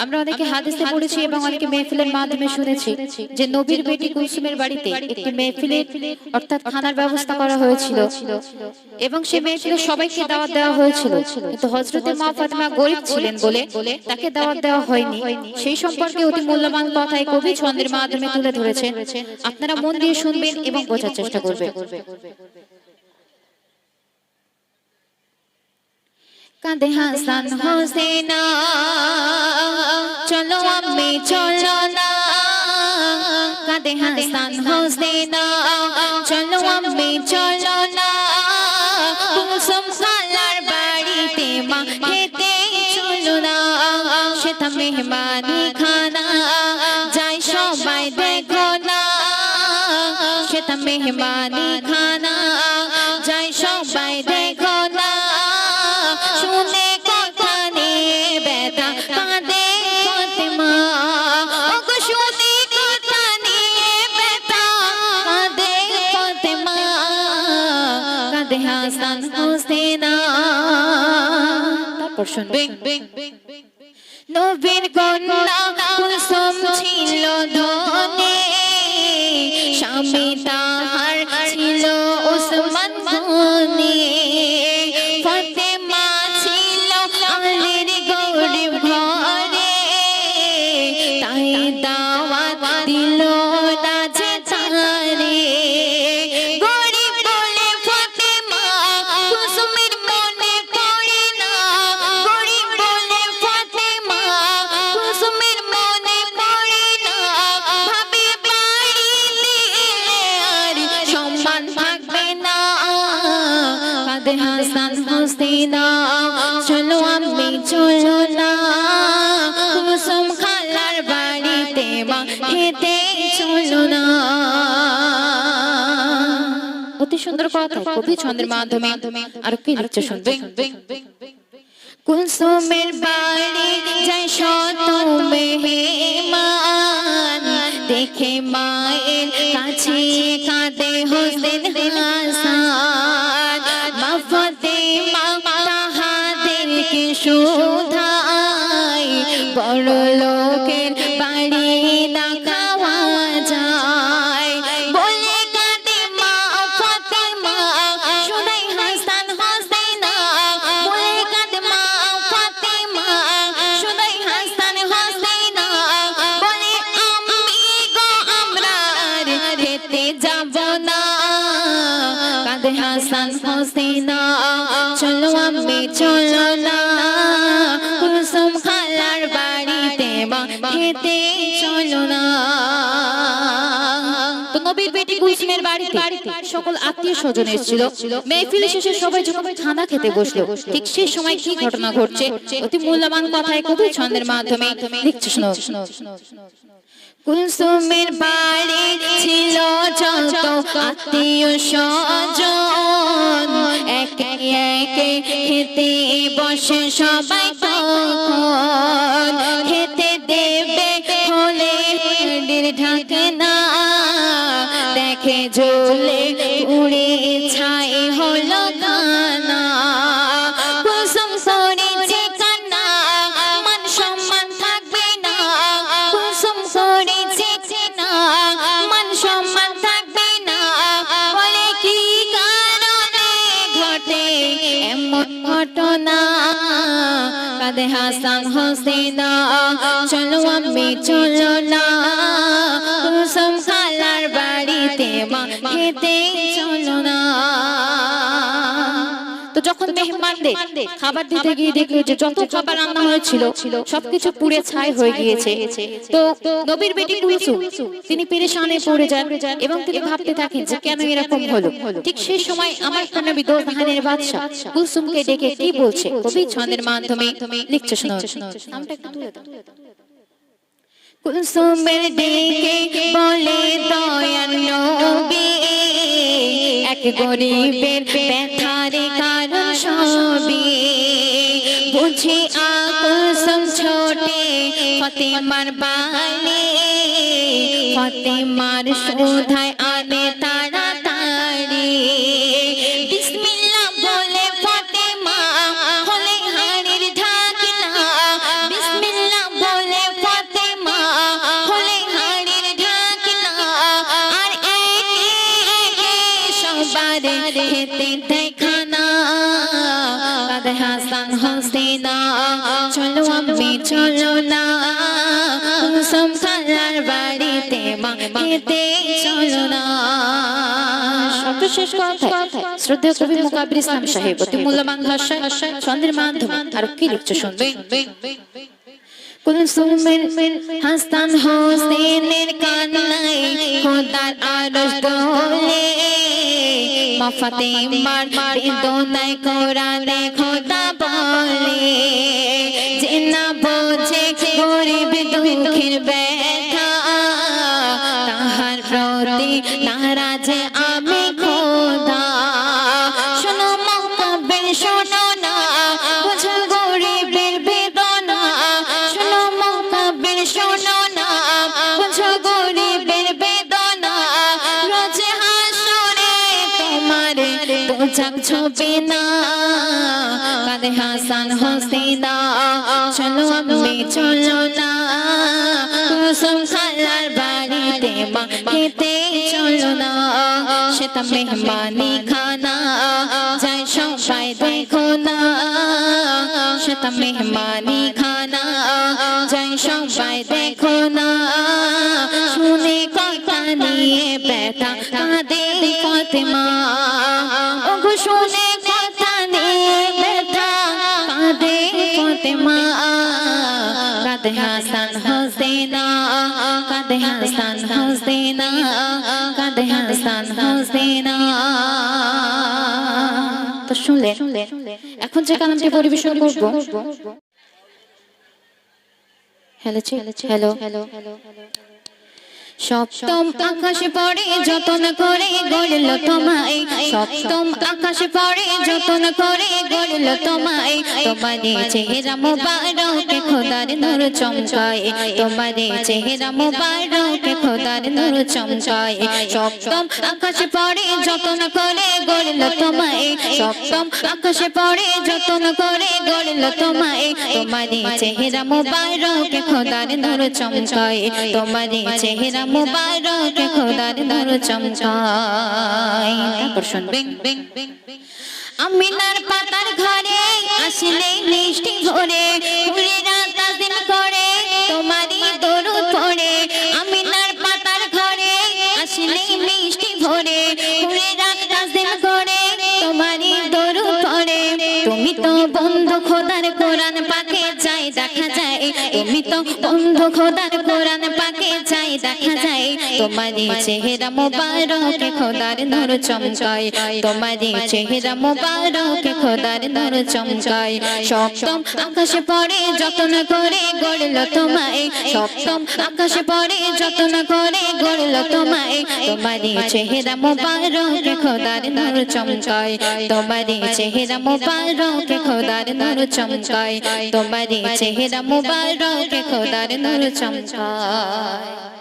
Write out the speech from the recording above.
আমরা অনেকে হাদিসে পড়েছি এবং অনেকে মেহফিলের মাধ্যমে শুনেছি যে নবীর বেটি কুলসুমের বাড়িতে একটি মেহফিলের অর্থাৎ খানার ব্যবস্থা করা হয়েছিল এবং সেই মেহফিলে সবাইকে দাওয়াত দেওয়া হয়েছিল, কিন্তু হযরতে মা ফাতেমা গরীব ছিলেন বলে তাকে দাওয়াত দেওয়া হয়নি। সেই সম্পর্কে অতি মূল্যবান কথা এই কবি ছন্দের মাধ্যমে তুলে ধরেছেন। আপনারা মন দিয়ে শুনবেন এবং বোঝার চেষ্টা করবেন। কাঁদে হাসান হোসেনা, চলো আম্মি চলো না। কাঁদে হাসান হোসেনা, চলো আম্মি চলো না। কুলসুম খালার বাড়িতে মা খেতে চলো না। সেটা মেহমানি খানা যাই সবাই দেখো না। সেটা মেহমানি খানা যাই সবাই দেখো না। শুনে কথা নিয়ে ব্যথা কাঁদে ফাতেমা, ওগো শুনে কথা নিয়ে ব্যথা কাঁদে ফাতেমা। কাঁদে হাসান হোসেনা। তারপর শুনবেন নবীর কন্যা কুলসুম ছিল ধনী, স্বামী তাহার ছিল ওসমান গনি। ফাতেমা ছিল আলীর গরিব ঘরে, তাই দাওয়াত দিল না যে তারে। গরিব বলে ফাতেমা কুলসুমের মনে পড়ে না। গরিব বলে ফাতেমা কুলসুমের মনে পড়ে না। ভাবে বাড়িতে আর সম্মান থাকবে না। কাঁদে হাসান হোসেনা, চলো আম্মি চলো না। কুলসুম খালার বাড়িতে মা খেতে চলো না। অতি সুন্দর কথা কবি ছন্দের মাধ্যমে আরো কি লিখছে শুনবেন। কুলসুমের বাড়ি যায় শত মেহমান, দেখে মায়ের কাছে কাঁদে হোসেন হাসান। মা ফাতেমা তাহাদেরকে শুধায়, বড় লোকের বাড়ি না খাওয়া যায় বলে কাঁদে মা ফাতেমা। শুনাই হাসান হোসেনা বলে কাঁদে মা ফাতেমা। শুনাই হাসান হোসেনা বলে আম্মি গো আমরা আর খেতে যাব না। কাঁদে হাসান হোসেনা, চলো আম্মি চলো না। কুলসুম খালার বাড়িতে মা খেতে চলো না। তো নবীর বেটি কুলসুমের বাড়িতে সকল আত্মীয় স্বজন এসেছিল। মেহফিল শেষে সবাই যখন খানা খেতে বসলো, ঠিক সেই সময় কি ঘটনা ঘটছে অতি মূল্যবান কথায় কবি ছন্দের মাধ্যমে লিখছে শোনো। কুলসুমের বাড়ি ছিল যত আত্মীয় স্বজন, একে একে খেতে বসে সবাই তখন। খেতে দেবে হলে ঢাকে না, দেখে জ্বলে উড়ে ছাই হলো কানা। কুলসুম করেছে কান্না, মান সম্মান থাকবে না। কুলসুম করেছে কান্না, মান সম্মান থাকবে না। বলে কি কারণে ঘটে এমন ঘটনা। কাঁদে হাসান হোসেনা, চলো আম্মি চলো না। কুলসুম খালার বাড়িতে মা খেতে চলো না। তো যখন মেহমানদের খাবার দিতে গিয়ে দেখলো যে যত খাবার রান্না হয়েছিল সবকিছু পুড়ে ছাই হয়ে গিয়েছে, তো নবীর বেটি কুলসুম তিনি পেরেশানে পড়ে যান এবং তিনি ভাবতে থাকেন যে কেন এরকম হলো। ঠিক সেই সময় আমার নবী দো জাহানের বাদশা কুলসুমকে ডেকে কি বলছে কবি ছন্দের মাধ্যমে লিখছে শোনো। নামটা একটু তুলে দাও। কুলসুমের ডেকে বলে দয়াল নবী, এক গরিবের ব্যথার কারণ সবই বুঝি। কুলসুম ছোটে ফাতেমার বাড়ি, ফাতেমার শোধায় আনে তাড়াতাড়ি। বিসমিল্লাহ বলে ফাতেমা হলে হাড়ির ঢাকনা। বিসমিল্লাহ বলে খেতে দেয় খানা কাঁদে হাসান হোসেনা চলো আম্মি চলো না কুলসুম খালার বাড়িতে মা খেতে চলো না। সর্বশেষ কথা শ্রদ্ধেয় কবি মুকাব্বির ইসলাম সাহেব অতি মূল্যবান ভাষায় ছন্দের মাধ্যমে আর কি লিখছে শুনবে। কুলসুমের হাসান হোসেনের কান্নায় খোদার আরশ দোলে মা ফাতেমার বেদনায় কোরআনে খোদা বলে যে না বোঝে গরিব দুঃখের ব্যথা তাহার প্রতি নারাজ আমি খোদা। শোনো মুকাব্বির শোনো না বুঝো গরিবের বেদনা শোনো মুকাব্বির শোনো না বুঝো গরিবের বেদনা রোজ হাসরে তোমার দোজখ ছুবে না কাঁদে হাসান হোসেনা চলো আম্মি চলো না কুলসুম খালার বাড়িতে মা খেতে চলো না। সেটা মেহমানি খানা যায় সবাই দেখো না সেটা মেহমানি খানা যায় সবাই দেখো না শুনে কথা নিয়ে ব্যথা কাঁদে ফাতেমা ওগো শুনে কথা নিয়ে ব্যথা কাঁদে ফাতেমা কাঁদে হাসান হোসেনা কাঁদে হাসান হোসেনা কাঁদে হাসান হোসেনা। তো শুনলে এখন যে কালামটি পরিবেশন করব হ্যালো সপ্তম আকাশে পড়ে যতন করে গড়ল তোমায় সপ্তম আকাশে পড়ে যতন করে গড়ল তোমায় তোমারে চেহারা মুবারকে খোদার নূর চমকায় তোমারে চেহারা মুবারকে খোদার নূর চমকায়। সপ্তম আকাশে পড়ে যতন করে গড়ল তোমায় সপ্তম আকাশে পড়ে যতন করে গড়ল তোমায় তোমারে চেহারা মুবারকে খোদার নূর চমকায় তোমারে চেহারা মুবারক খোদার নূর চমকায়। তারপর শুনবে আমিনার পাতার ঘরে আসলে মিষ্টি ভরে ফুলেরা তাজিম করে তোমারই দরুদ পড়ে আমিনার পাতার ঘরে আসলে মিষ্টি ভরে ফুলেরা তাজিম করে তোমারই দরুদ পড়ে। তুমি তো বন্ধু খোদার কোরআন পাকে চাই দেখা যায় তুমি তো বন্ধু খোদার কোরআন পাকে চাই দেখা যায় তোমারই চেহারা মুবারকে খোদার নূর চমকায় তোমারই চেহারা মুবারকে খোদার নূর চমকায়। সপ্তম আকাশে পড়ে যতন করে গড়ল তোমায় সপ্তম আকাশে পড়ে যতন করে গড়ল তোমায় তোমারই চেহারা মুবারকে খোদার নূর চমকায় তোমারই চেহারা মুবারকে খোদার নূর চমকায় তোমারই চেহারা মুবারকে খোদার নূর চমকায়।